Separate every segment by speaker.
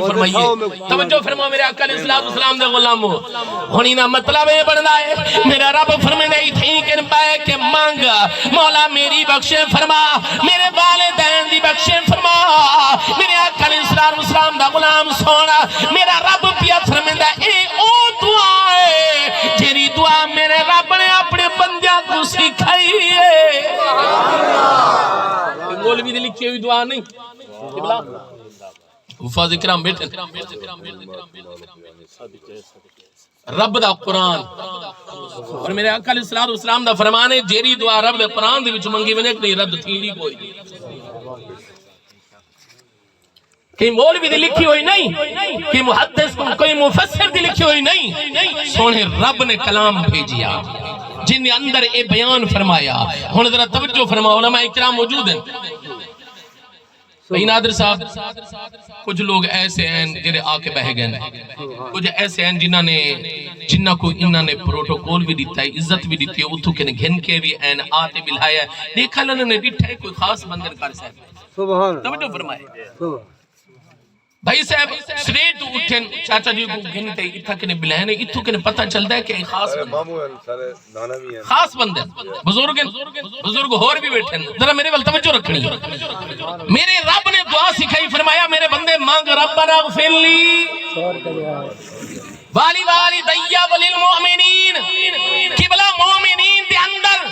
Speaker 1: فرمائیے توجہ فرما میرے آقا علیہ السلام دے غلامو ہونی نا مطلب یہ بننا ہے میرا رب فرمائے تھی کہ پائے کہ مانگ مولا میری بخشے فرما میرے والدین دی بخشے فرما میرے آقا علیہ السلام دا غلام سونا میرا رب پیا فرمائے اے او دعا ہے جیری دعا میرے رب نے اپنے بندیاں کو سکھائی ہے مولوی دے لکھی ہوئی دعا نہیں حفاظ کرام بیٹھے رب دا قرآن اور میرے آقا علیہ السلام دا فرمانے جیری دعا رب دا قرآن دے وچ منگی ونے کہ رد تھیڑی کوئی کہ مولوی دی لکھی ہوئی نہیں کہ محدث کوئی مفسر دی لکھی ہوئی نہیں سونے رب نے کلام بھیجیا جن نے اندر اے بیان فرمایا ہن ذرا توجہ فرماؤ علماء کرام موجود ہیں بھائی نادر صاحب کچھ لوگ ایسے ہیں جنہیں آکے بہ گئے کچھ ایسے ہیں جنہ کو انہوں نے پروٹوکول بھی دیتا ہے عزت بھی دیتی ہے اتھو کے گھن کے بھی این آتے بلھایا ہے دیکھا لنہ نے دیٹھا ہے کوئی خاص بندر کر صاحب توجہ فرمائے بھائی صاحب سریٹ اٹھن چاچا جی کو گھنٹے اتھا کنے بلہنے اتھو کنے پتہ چلتا ہے کہ خاص بندے بزرگ ہور بھی بیٹھے ذرا میرے وال توجہ رکھنی میرے رب نے دعا سکھائی فرمایا میرے بندے مانگ ربنا اغفر لی والی والی دیا وللمؤمنین قبلہ مومنین دے اندر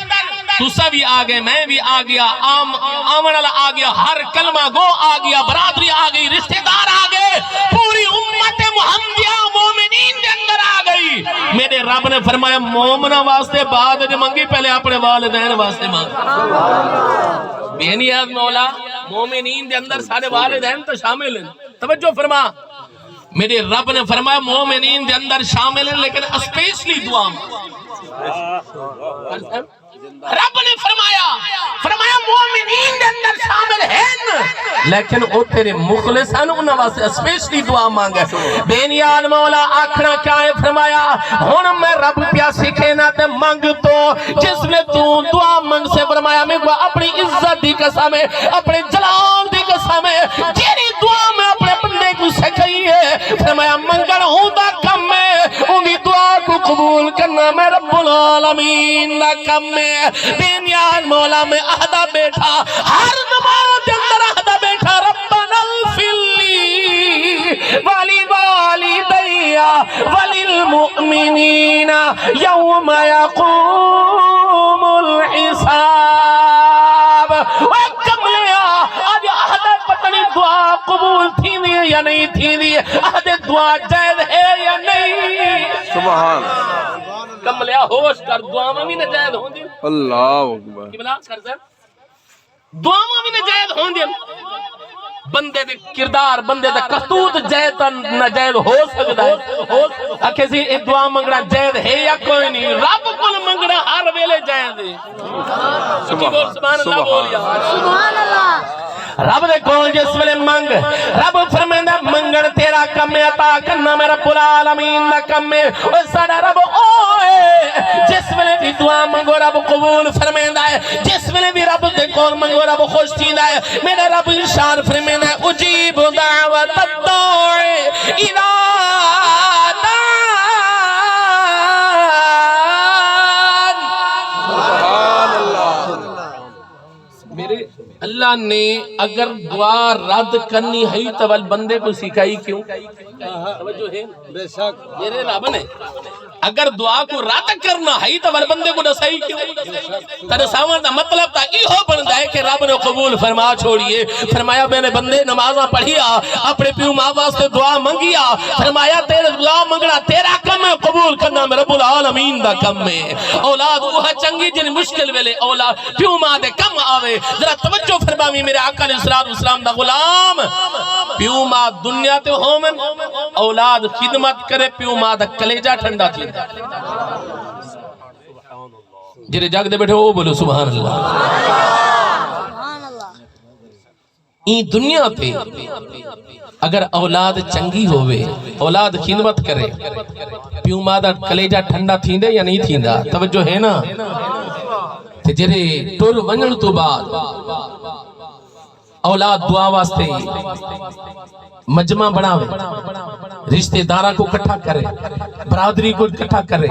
Speaker 1: تو سبھی آگئے میں بھی آگیا آمن اللہ آگیا ہر کلمہ گو آگیا برادری آگئی رشتہ دار آگئے پوری امت محمدیہ مومنین دے اندر آگئی میرے رب نے فرمایا مومنہ واسطے بعد جو منگی پہلے اپنے والدین واسطے مانگ بینی ہے مولا مومنین دے اندر سارے والدین تو شامل ہیں توجہ فرما میرے رب نے فرمایا مومنین دے اندر شامل ہیں لیکن اسپیشلی دعا رب نے فرمایا مومنین دے اندر شامل ہیں لیکن او تیرے مخلص ہیں انہاں واسطے اسپیشلی دعا مانگے بینیان مولا آکھنا کیا ہے فرمایا ہن میں رب پیا سکھے نہ تے مانگ تو جس نے تو دعا مانگ سے فرمایا میں اپنی عزت دی قسم ہے اپنے جلال دی قسم ہے جیری دعا میں اپنے بندے کو سکھائی ہے فرمایا منگن ہوں دا کم ہے انہی دعا کو قبول کرنا میں رب العالمین دا کم ہے بینیان مولا میں عہدہ بیٹھا ہر نماز کے اندر عہدہ بیٹھا ربنا اغفر لی والی والی دیا وللمؤمنین یوم یقوم الحساب وکم لیا آج عہدہ پتنی دعا قبول تھی دی یا نہیں تھی دی عہدہ دعا جائز ہے یا نہیں
Speaker 2: سبحان
Speaker 1: کم لیا ہوش کر دعا میں بھی نجائز ہوں دی
Speaker 2: اللہ اکبر
Speaker 1: کبلا کر سر دعا میں بھی نجائز ہوں دی بندے دے کردار بندے دے کرتوت جائز نجائز ہو سکتا ہے آکھے سی ایک دعا منگنا جائز ہے یا کوئی نہیں رب کو منگنا ہر ویلے جائز ہے سبحان اللہ بولیا
Speaker 3: سبحان اللہ
Speaker 1: رب دے کول جس ویلے منگ رب فرمیندا منگن تیرا کم عطا کرنا میں رب العالمین دا کم ہے او ساڈا رب اوئے جس ویلے بھی دعا منگو رب قبول فرمیندا ہے جس ویلے بھی رب دے کول منگو رب خوش تھیندا ہے میرا رب ارشاد فرمیندا ہے اجیب دعوت الداعی اذا اللہ نے اگر دعا رد کرنی ہے تو بندے کو سکھائی کیوں توجہ ہے
Speaker 2: بے شک
Speaker 1: میرے رب نے اگر دعا کو رد کرنا ہے تو بندے کو نسائی کیوں ترساوان دا مطلب تا یہ ہو بندا ہے کہ رب نے قبول فرما چھوڑیے فرمایا میں نے بندے نمازاں پڑھیا اپنے پیو ماں واسطے دعا منگیا فرمایا تیرے دعا منگنا تیرا کم ہے قبول کرنا میں رب العالمین دا کم ہے اولاد وہ چنگی جن مشکل ویلے اولاد پیو ماں دے کم آوے ذرا توجہ فرماوی میرے آقا علیہ السلام دا غلام پیو ماں دنیا تے ہومن اولاد خدمت کرے پیو ماں دا کلیجہ ٹھنڈا تھی جرے جاگ دے بیٹھے وہ بولو سبحان اللہ این دنیا پہ اگر اولاد چنگی ہوئے اولاد خدمت کرے پیو ماں دا کلیجہ ٹھنڈا تھیندے یا نہیں تھیندا توجہ ہے نا جرے ٹور ونجن تو بعد اولاد دعا واسطے مجمع بناوے، رشتہ داراں کو اکٹھا کرے، برادری کو اکٹھا کرے،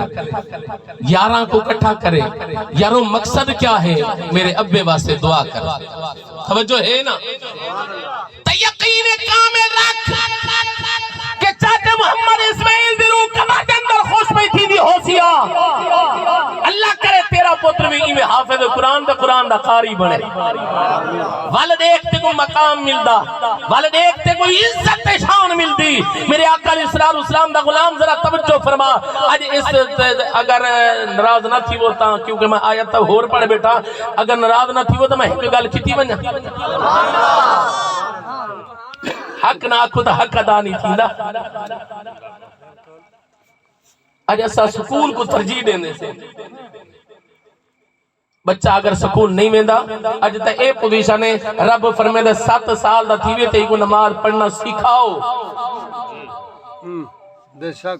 Speaker 1: یاراں کو اکٹھا کرے۔ یاروں مقصد کیا ہے؟ میرے ابے واسطے دعا کر۔ توجہ ہے نا؟ یقین کامل رکھ کہ چاچا محمد اسماعیل دی روح کما دے اندر خوش میں تھی دی ہوسیا، اللہ کرے تیرا پتر بھی ایویں حافظ قرآن دا قاری بنے، والد ایک تے کو مقام ملدا، والد ایک تے کو عزت شان ملدی۔ میرے آقا علیہ السلام دا غلام ذرا توجہ فرما، اج اس اگر ناراض نہ تھی وہ تا کیونکہ میں آیت ہور پڑھ بیٹا، اگر ناراض نہ تھی وہ تو میں ایک گل کیتی ونجا، حق نہ آکھو تو حق ادا نہیں تھی نا۔ اج ایسا سکول کو ترجیح دینے سے بچہ اگر سکول نہیں ویندا، اج تے اے پوزیشن ہے، رب فرمے دے 7 سال دا تھی وے تے کو نماز پڑھنا سکھاؤ۔
Speaker 2: بے شک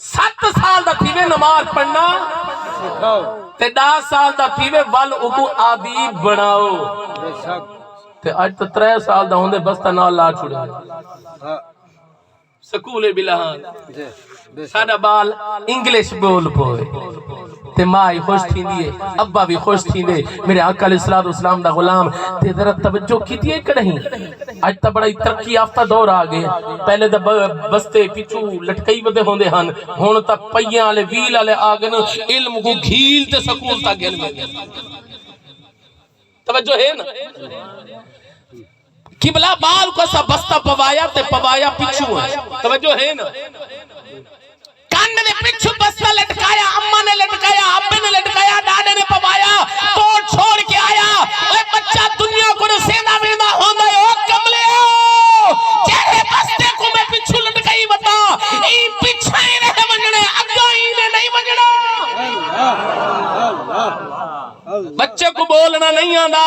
Speaker 1: 7 سال دا تھی وے نماز پڑھنا
Speaker 2: سکھاؤ،
Speaker 1: تے 10 سال دا تھی وے ول اکو عادی بناؤ۔
Speaker 2: بے شک
Speaker 1: تے اج تے 3 سال دا ہوندے بس تے نال لا چھڑے سکول بلہان ساڈا بال انگلش بول پوے تے ماں خوش تھی دیئے، ابا بھی خوش تھی دے۔ میرے آقا علیہ السلام دا غلام تے ذرا توجہ کی دیئے کہ نہیں؟ آج تا بڑا ترقی یافتہ دور آگئے، پہلے دا بستے پچھو لٹکئی ودے ہوندے ہن، ہون تا پئیاں آلے ویل آلے آگن، علم کو گھیل تے سکول تا گل میں توجہ ہے نا؟ قبلہ بال کو سا بستہ پوایا تے پوایا پچھو ہے، توجہ ہے نا؟ کان نے پچھو بستہ لٹکایا، اممہ نے لٹکایا، ابے نے لٹکایا، ڈاڈے نے پوایا، توڑ چھوڑ کے آیا۔ اے بچہ دنیا کو نہ سینا وینا ہوندہ ہے، او کملے ہو چہرے بستے کو میں پچھو لٹکائی بتا، ای پچھائی رہے ونجنے، اگائی نے نہیں ونجنا۔ بچے کو بولنا نہیں آندا،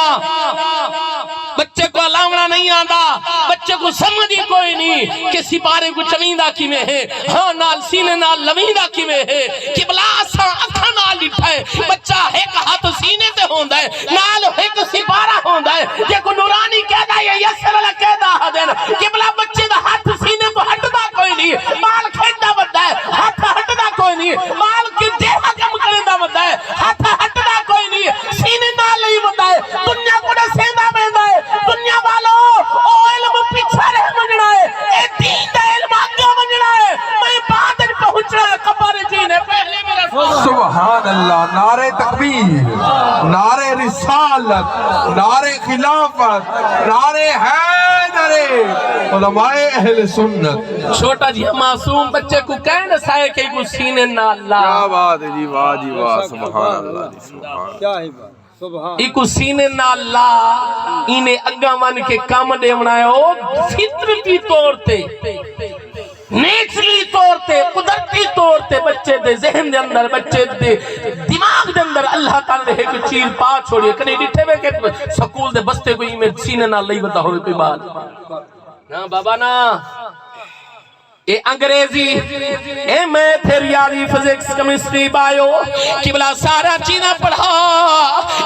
Speaker 1: بچے کو الاؤنا نہیں آندا، بچے کو سمجھی کوئی نہیں کہ سپارے کو چویندہ کی میں ہے، ہاں نال سینے نال لویندہ کی میں ہے، قبلہ آسان اکھا نال لٹھا ہے، بچہ ایک ہاتھ سینے تے ہوندہ ہے، نال ایک سپارہ ہوندہ ہے، جے کو نورانی کہہ دا یا یسر اللہ کہہ دا حدین، قبلہ بچے دا ہاتھ سینے کو ہٹدا کوئی نہیں، مال کھیٹا بدھا ہے، ہاتھ ہٹدا کوئی نہیں، مال کی دیہا کم کرندہ بدھا ہے، ہاتھ ہٹدا کوئی نہیں، سینے نال نہیں بدھا ہے، دنیا کو نہ سیندہ بیندہ ہے، دنیا والوں او علم پیچھا رہ منجنا ہے، اے دین دا علم آگا منجنا ہے، میں بعد پہنچنا ہے قبر جینے پہلے میرا
Speaker 3: سبحان اللہ، نعرہ تکبیر، نعرہ رسالت، نعرہ خلافت، نعرہ حیدر، علماء اہل سنت۔
Speaker 1: چھوٹا جی معصوم بچے کو کہنے سائے کہ کو سینے نہ لا،
Speaker 3: کیا بات ہے جی، واہ جی واہ، سبحان اللہ جی، سبحان
Speaker 2: کیا ہے بات سبحان
Speaker 1: ایکو سینے نہ لا، انہیں اگاں من کے کام دے منائے ہو، فطرتی طور تے نیچلی طور تے قدرتی طور تے بچے دے ذہن دے اندر، بچے دے دماغ دے اندر اللہ تعالیٰ نے ایک چیز پا چھوڑی ہے، کنے ڈٹھے ہوئے کہ سکول دے بستے کو ہی میں سینے نہ لئی بتا ہوئے کوئی بات نا بابا نا، اے انگریزی، اے میتھ، ریاضی، فزکس، کیمسٹری، بایو، قبلہ سارا چیزیں پڑھا،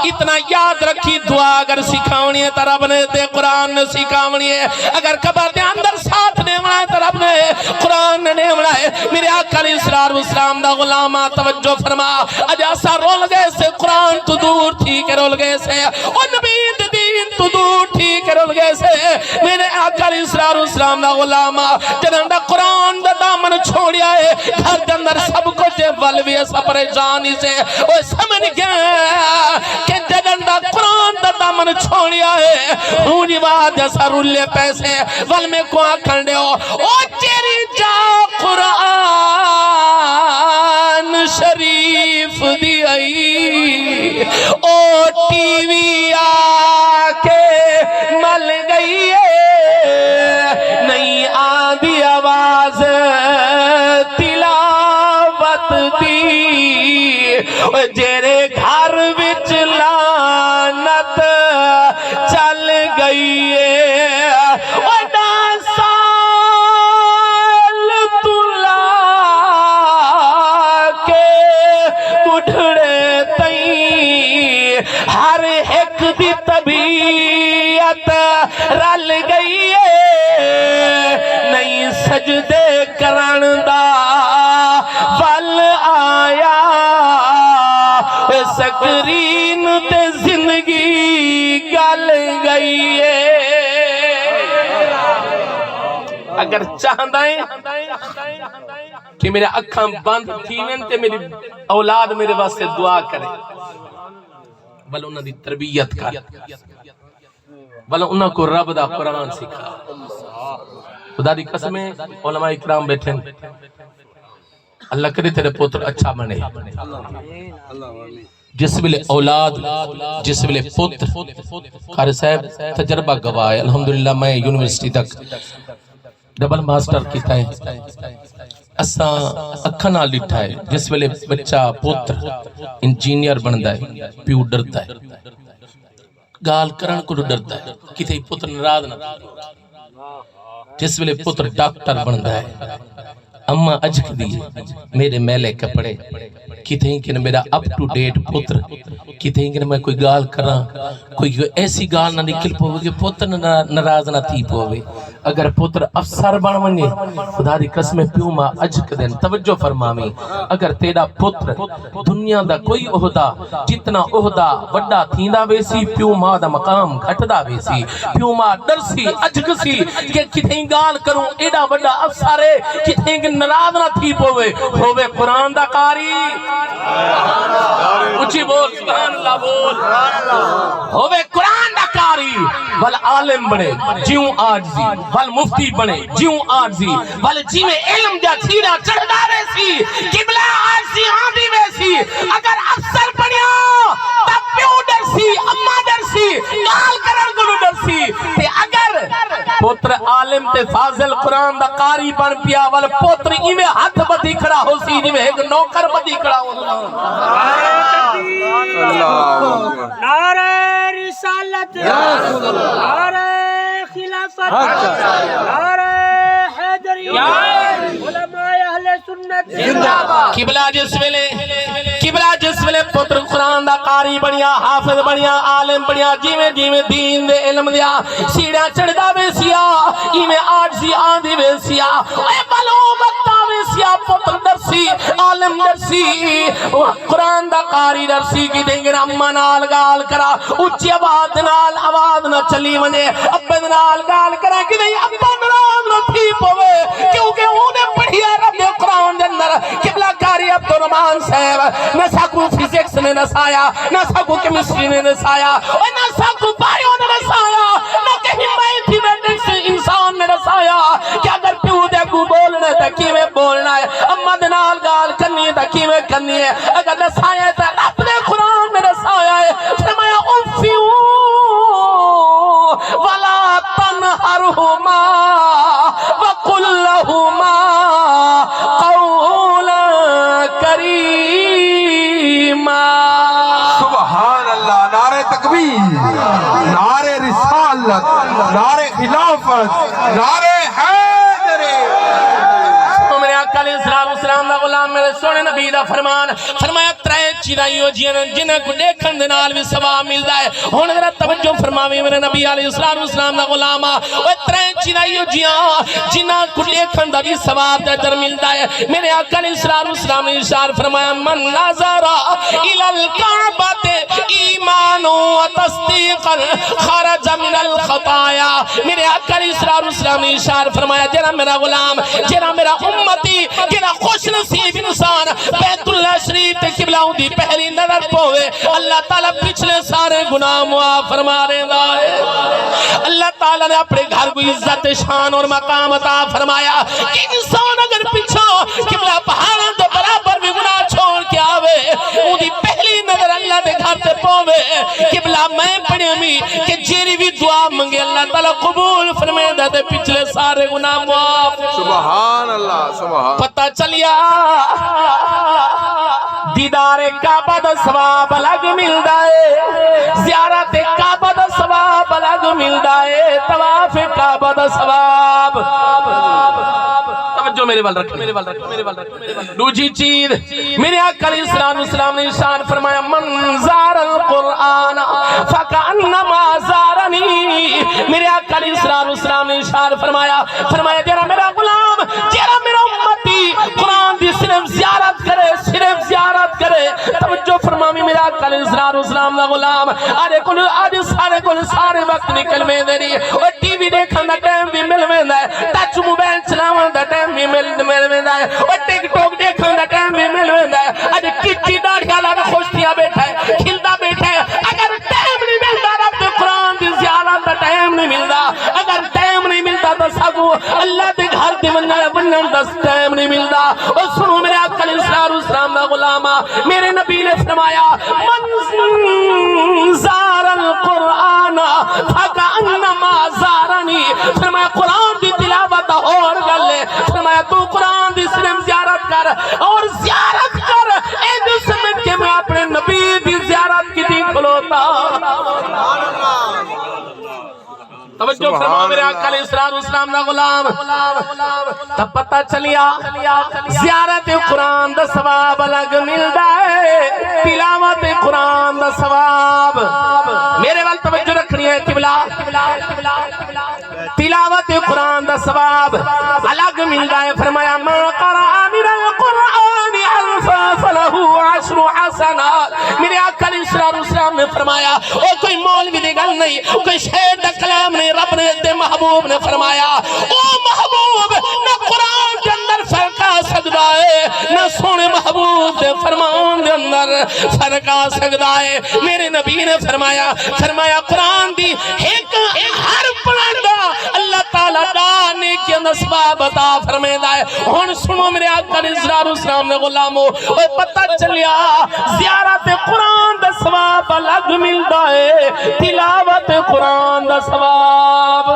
Speaker 1: اتنا یاد رکھی دعا اگر سکھاونی ہے تو رب نے تے قرآن نے سکھاونی ہے، اگر قبر دے اندر ساتھ نیمنا ہے تو رب نے قرآن نے نیمنا ہے۔ میرے آقا علیہ السلام دا غلامہ توجہ فرما، اجاسا رول گئے سے قرآن تو دور تھی کہ رول گئے سے، اور نبی دین تو دور تھی کہ رول گئے سے، میرے آقا علیہ السلام دا غلامہ جنہاں دا قرآن دا دامن چھوڑیا ہے، گھر دے اندر سب کچھ والوی سب پریشانی سے وہ سمجھ گیا کہ جنہاں دا قرآن دا دامن چھوڑیا ہے، ہونی بات جیسا رولے پیسے ول میں کو آکھن دے ہو، او چیری جا قرآن شریف دی آئی، او ٹی وی آکے مل گئی ہے، نہیں آدھی آواز تلاوت دی، جیرے گھر وچ لعنت چل گئی ہے، ہر ایک دی طبیعت رل گئی نہیں سجدے کرن دا ول آیا سکرین تے زندگی گل گئی اگر چاہتا ہے کہ میرے اکھاں بند تھیون تے میری اولاد میرے واسطے دعا کرے بل انہاں دی تربیت کر بل انہاں کو رب دا قرآن سکھا خدا دی قسمیں علماء اکرام بیٹھیں اللہ کرے تیرے پوتر اچھا بنے جس ویلے اولاد جس ویلے پوتر قاری صاحب تجربہ گواہ الحمدللہ میں یونیورسٹی تک ڈبل ماسٹر کیتا ہے اساں اکھاں نال ڈٹھا ہے جس ویلے بچہ پوتر انجینئر بندا ہے پیو ڈرتا ہے گال کرن کو ڈرتا ہے کتے پوتر ناراض نہ جس ویلے پوتر ڈاکٹر بندا ہے اما اجک دی میرے میلے کپڑے کتیں کہ میرا اپ ٹو ڈیٹ پتر کتیں کہ میں کوئی گال کراں کوئی ایسی گال نہ نکل پوے کہ پتر ناراض نہ تھی پوے اگر پتر افسر بن ونجے خدا دی قسم پیو ماں اجک دین توجہ فرماویں اگر تیرا پتر دنیا دا کوئی عہدہ جتنا عہدہ وڈا تھیندا ویسی پیو ماں دا مقام گھٹدا ویسی پیو ماں ڈرسی اجک سی کہ کتیں گال کروں ایڈا وڈا افسر ہے کتیں کہ ناراض نہ تھی پوے ہوے قرآن دا قاری اچھی بول سبحان اللہ بول ہوے قرآن دا قاری ول عالم بنے جیوں آجزی ول مفتی بنے جیوں آجزی ول جیویں علم جا چھیڑا چڑھدا ویسی قبلہ آجزی آندی ویسی اگر افسر بنیا تب پیو ڈرسی اما ڈرسی گال کرن کو ڈرسی تے اگر پوتر عالم تے فاضل قرآن دا قاری بن پیا ول پوتر ایویں ہاتھ بدی کھڑا ہو سی جویں ایک نوکر بدی کھڑا ہو
Speaker 4: نعرہ رسالت نعرہ خلافت نعرہ حیدریہ علماء اہل سنت
Speaker 1: قبلہ جس ویلے پتر قرآن دا قاری بنیا حافظ بنیا عالم بنیا جیویں جیویں دین دے علم دیا سیڑھا چڑھدا ویسیا ایویں آجزی آندی ویسیا اے بلو وقتا ویسیا پتر درسی عالم درسی قرآن دا قاری درسی کی دیں گے اما نال گال کرا اچھی آواز نہ چلی ونجے ابا نال گال کرا کہ نہیں ابا ناراض نہ تھی پوے کیونکہ انہیں پڑھیا رب قرآن دے اندر قبلہ قاری عبدالرحمان صاحب نہ ساکو فزکس نے نسایا نہ ساکو کیمسٹری نے نسایا اور نہ ساکو بایو نے نسایا نہ کہیں میتھمیٹکس انسان نے نسایا کہ اگر پیو دے کو بولنے تا کیویں بولنا ہے اما دے نال گال کرنی ہے تا کیویں کرنی ہے اگر نسایا ہے تا رب نے قرآن میں نسایا ہے فرمایا اوفیو ولا تنہرہما وقل لہما قولا کریما
Speaker 3: سبحان اللہ نعرہ تکبیر نعرہ رسالت نعرہ خلافت نعرہ حیدری
Speaker 1: میرے آقا علیہ السلام دا غلام میرے سونے نبی دا فرمایا ترے چیزائیوں جنہیں کو دیکھن دے نال بھی ثواب ملدا ہے ہن ذرا توجہ فرماویں میرے نبی علیہ السلام دا غلام او ترے چیزائیوں جنہیں کو دیکھن دا بھی ثواب دا اجر ملدا ہے میرے آقا علیہ السلام نے ارشاد فرمایا من نظر الی الکعبۃ ایمان و تصدیقا خرج من الخطایا میرے آقا علیہ السلام نے ارشاد فرمایا جڑا میرا غلام جڑا میرا امتی جڑا خوش نصیب انسان بیت اللہ شریف تے قبلہ دی پہلی نظر پوے اللہ تعالیٰ پچھلے سارے گناہ معاف فرما رہا ہے اللہ تعالیٰ نے اپنے گھر کو عزت شان اور مقام عطا فرمایا کہ انسان اگر پیچھا قبلہ پہاڑوں دے برابر بھی گناہ چھوڑ کے آوے وہ دی پہلی نظر اللہ دے گھر تے پوے قبلہ میں پڑھے می کہ جیری بھی دعا منگے اللہ تعالیٰ قبول فرمائے دے پچھلے سارے گناہ معاف
Speaker 3: سبحان اللہ سبحان
Speaker 1: پتہ چلیا دیدار کعبہ دا ثواب الگ ملدا ہے زیارت کعبہ دا ثواب الگ ملدا ہے طواف کعبہ دا ثواب توجہ میرے وال رکھ دوجی چیز میرے آقا علیہ السلام نے ارشاد فرمایا من زار القرآن فکأنما زارنی میرے آقا علیہ ارشاد فرمایا جرا میرا غلام جرا میرا امتی قرآن دی صرف زیارت کرے توجہ فرمامی میرا کل اسرار اسلام دا غلام آج سارے وقت نکل میں دے رہی اور ٹی وی دیکھن دا ٹائم بھی مل میں دا ہے ٹچ موبائل چلاون دا ٹائم بھی مل میں دا ہے اور ٹک ٹوک دیکھن دا ٹائم بھی مل میں دا ہے آج کچی داڑھیا لگا خوش تھیا بیٹھا ہے کھلتا بیٹھا ہے اگر ٹائم نہیں ملتا رب دے قرآن دی زیارت دا ٹائم نہیں ملتا اگر ٹائم نہیں ملتا تو سگو اللہ دے گھر دے بنن دا ٹائم نہیں ملتا اور سنو میرے آقا اسرار اسلام دا غلامہ میرے نبی نے فرمایا من زار القرآن فکأنما زارنی فرمایا قرآن دی تلاوت اور گلے فرمایا تو قرآن دی صرف زیارت کر اور زیارت کر اے جو سمجھ کے میں اپنے نبی دی زیارت کی دی کھلوتا توجہ فرما میرے آقا علیہ الصلوۃ والسلام دا غلام تب پتہ چلیا زیارت قرآن دا ثواب الگ ملدا ہے تلاوت قرآن دا ثواب میرے وال توجہ رکھنی ہے قبلہ تلاوت قرآن دا ثواب الگ ملدا ہے فرمایا ما قرأ من القرآن الفا فلہ عشر حسنات میرے آقا علیہ الصلوۃ والسلام نے فرمایا او کوئی مولوی دی گل نہیں کوئی شعر دا کلام نہیں رب نے دے محبوب نے فرمایا او محبوب نہ قرآن کے اندر فرق آ سکتا ہے نہ سونے محبوب دے فرمان دے اندر فرق آ سکتا ہے میرے نبی نے فرمایا قرآن دی ایک حرف پڑھنا اللہ تعالیٰ دانے کے اندر ثواب عطا فرمیدا ہے ہن سنو میرے آقا علیہ الصلوۃ والسلام نے غلامو او پتہ چلیا زیارت قرآن دا ثواب الگ ملدا ہے تلاوت قرآن دا ثواب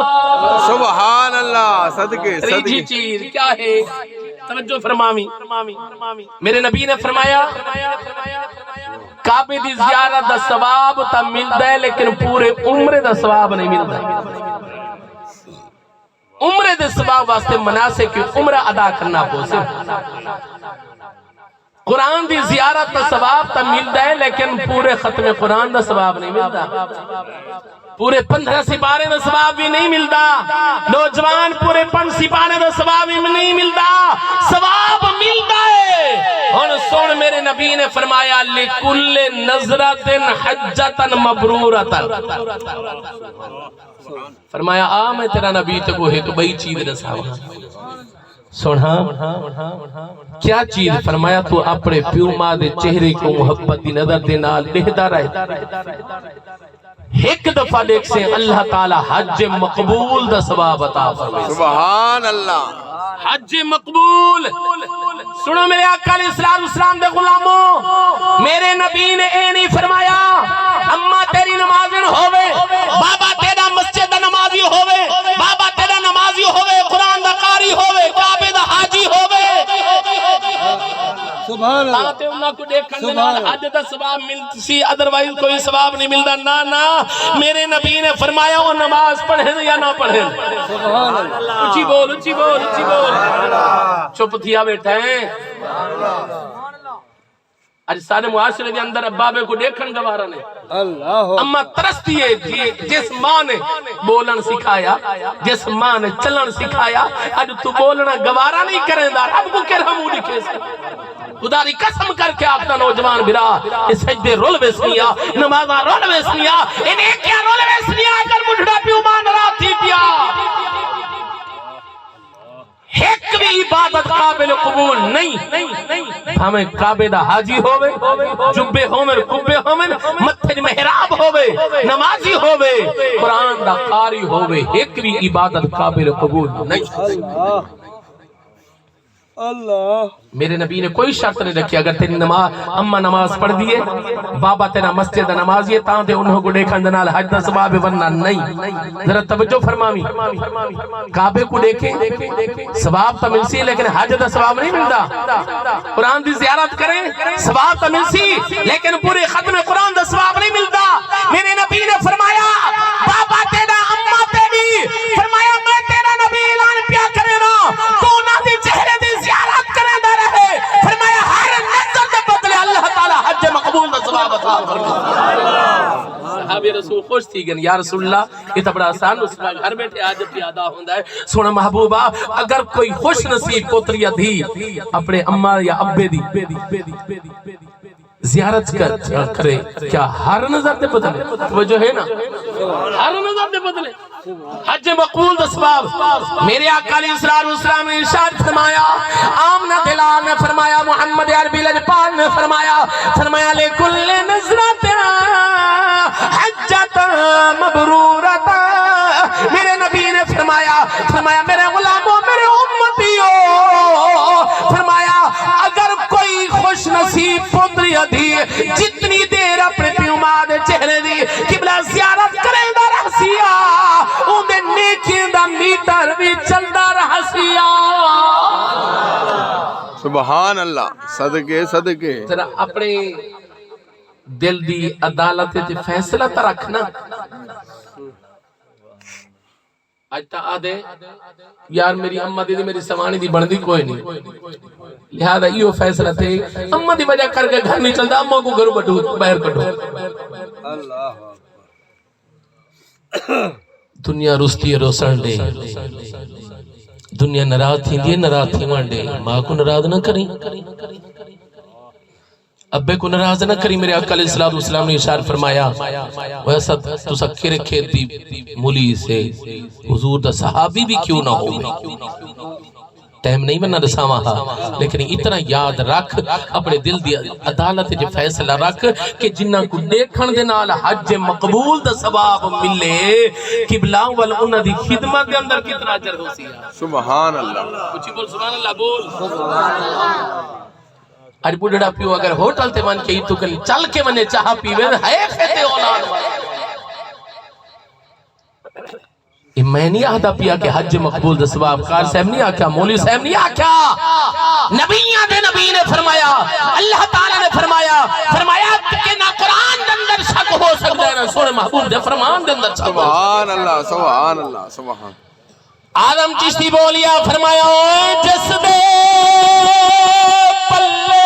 Speaker 3: سبحان اللہ صدقے
Speaker 1: تیجی چیز کیا ہے توجہ فرمامی میرے نبی نے فرمایا کعبے دی زیارت دا ثواب تا ملدا ہے لیکن پورے عمرے دا ثواب نہیں ملدا عمرے دے ثواب واسطے مناسک عمرہ ادا کرنا پوسے قرآن دی زیارت دا ثواب تا ملدا ہے لیکن پورے ختم قرآن دا ثواب نہیں ملدا پورے 15 سپارے دا ثواب بھی نہیں ملدا نوجوان پورے 5 سپارے دا ثواب بھی نہیں ملدا ثواب ملدا ہے اور سن میرے نبی نے فرمایا لکل نظرت حجتا مبرورتا فرمایا میں تیرا نبی تے کو ہے تو بئی چیز دسا سنہا کیا چیز فرمایا تو اپنے پیو ماں دے چہرے کو محبت دی نظر دے نال دہدا رہے ایک دفعہ دیکھ سے اللہ تعالی حج مقبول دا ثواب عطا فرمائے
Speaker 3: سبحان اللہ
Speaker 1: حج مقبول سنو میرے آقا علیہ الصلوۃ والسلام دے غلاموں میرے نبی نے اے نہیں فرمایا اماں تیری نمازن ہوئے بابا تیرا مسجد دا نمازی ہوئے بابا تیرا نمازی ہوئے قرآن دا قاری ہوئے کعبے دا حاجی ہوئے
Speaker 2: سبحان اللہ
Speaker 1: تاتے انہاں کو دیکھن دنال حج دا ثواب ملتی ادروائز کوئی ثواب نہیں ملتا نا میرے نبی نے فرمایا وہ نماز پڑھیں یا نہ پڑھیں
Speaker 2: سبحان اللہ
Speaker 1: اچھی بول چپ تھیا بیٹھا ہے آج سارے معاشرے کے اندر بابے کو دیکھن گوارا نے
Speaker 2: اللہ
Speaker 1: اما ترستی ہے جس ماں نے بولن سکھایا جس ماں نے چلن سکھایا آج تو بولنا گوارا نہیں کریں دا رب کو کہ رحمو لکھے سے خدا دی قسم کر کے آپ کا نوجوان برا اس سجدے رول ویسنیا نمازہ رول ویسنیا انہیں کیا رول ویسنیا اگر مجھڑا پیو مان رہا تھی پیا ایک بھی عبادت قابل قبول نہیں ہمیں کعبے دا حاجی ہوئے جبے ہوئے کبے ہوئے متھے محراب ہوئے نمازی ہوئے قرآن دا قاری ہوئے ایک بھی عبادت قابل قبول نہیں
Speaker 2: اللہ
Speaker 1: میرے نبی نے کوئی شرط نہیں رکھی اگر تیری اماں نماز پڑھ دیئے بابا تیرا مسجد نمازی ہے تاں دے انہوں کو دیکھن دنال حج دا ثواب ورنہ نہیں ذرا توجہ فرمامی کعبے کو دیکھیں ثواب تا ملسی لیکن حج دا ثواب نہیں ملتا قرآن دی زیارت کریں ثواب تا ملسی لیکن پورے ختم قرآن دا ثواب نہیں ملتا میرے نبی نے فرمایا بابا تیرا اماں تیری فرمایا میں تیرا نبی اعلان پیا کرے نا تو نہ دی چہرے دی زیارت کریں دا رہے فرمایا ہر نظر دے بدلے اللہ تعالی حج مقبول دا ثواب عطا فرمائے اصحاب رسول خوش تھی گئے یا رسول اللہ یہ تو بڑا آسان نسخہ گھر بیٹھے آج پیادا ہوندا ہے سونا محبوبہ اگر کوئی خوش نصیب پوتر یا دھی اپنے اماں یا ابے دی زیارت کرے کیا ہر نظر دے بدلے توجہ ہے نا ہر نظر دے بدلے حج مقبول دسباب میرے آقا علیہ السلام نے ارشاد فرمایا آمنہ دلال نے فرمایا محمد عربی لجپال نے فرمایا لکل نظرت حجت مبرورت میرے نبی نے فرمایا میرے غلاموں میرے امتیوں فرمایا اگر کوئی خوش نصیب پتری دی جتنی دیر اپنے پیوماد چہرے دی قبلہ زیارت کریں دا رہسیا اندے نیکیں دا میٹر بھی چلدا رہسیا
Speaker 3: سبحان اللہ صدقے صدقے
Speaker 1: ذرا اپنے دل دی عدالت تے فیصلہ تا رکھنا آج تا آدھے یار میری اماں دی میری سوانی دی بندی کوئی نہیں لہذا یہ فیصلہ تھے اماں دی وجہ کر کے گھر نہیں چلتا اماں کو گھروں بٹھو باہر کٹھو دنیا رستی روسن دے دنیا ناراض تھی دی ناراض تھی وانڈے ماں کو ناراض نہ کریں ابے کو ناراض نہ کری میرے آقا علیہ السلام نے ارشاد فرمایا ویسا تو سکھر کھیتی مولی سے حضور دا صحابی بھی کیوں نہ ہو ٹائم نہیں بنا رساواں لیکن اتنا یاد رکھ اپنے دل دی عدالت جو فیصلہ رکھ کہ جنہ کو دیکھن دے نال حج مقبول دا ثواب ملے قبلہ وال انہ دی خدمت دے اندر کتنا اجر ہو سی
Speaker 3: سبحان اللہ
Speaker 1: کچھ بول سبحان اللہ بول آج بڑھڑا پیو اگر ہوٹل تے من کے تو کل چل کے منے چاہا پیوے ہے خیتے اولاد یہ میں نہیں آدھا پیا کہ حج مقبول دا ثواب کار صاحب نہیں آکھا مولی صاحب نہیں آکھا نبیان دے نبی نے فرمایا اللہ تعالیٰ نے فرمایا کہ نہ قرآن دے اندر شک ہو سکتا ہے نہ سورہ محبوب دے فرمان دے اندر شک ہو
Speaker 3: سبحان اللہ سبحان اللہ سبحان
Speaker 1: آدم چشتی بولیا فرمایا جس دے پلے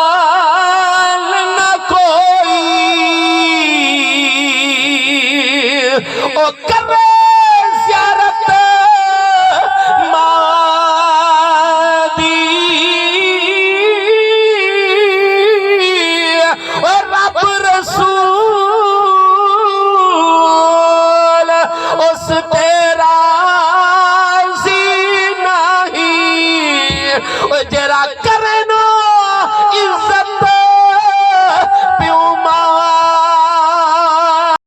Speaker 1: امال نہ کوئی او کرے زیارت مادی اور رب رسول اس تیرا جرا کرنا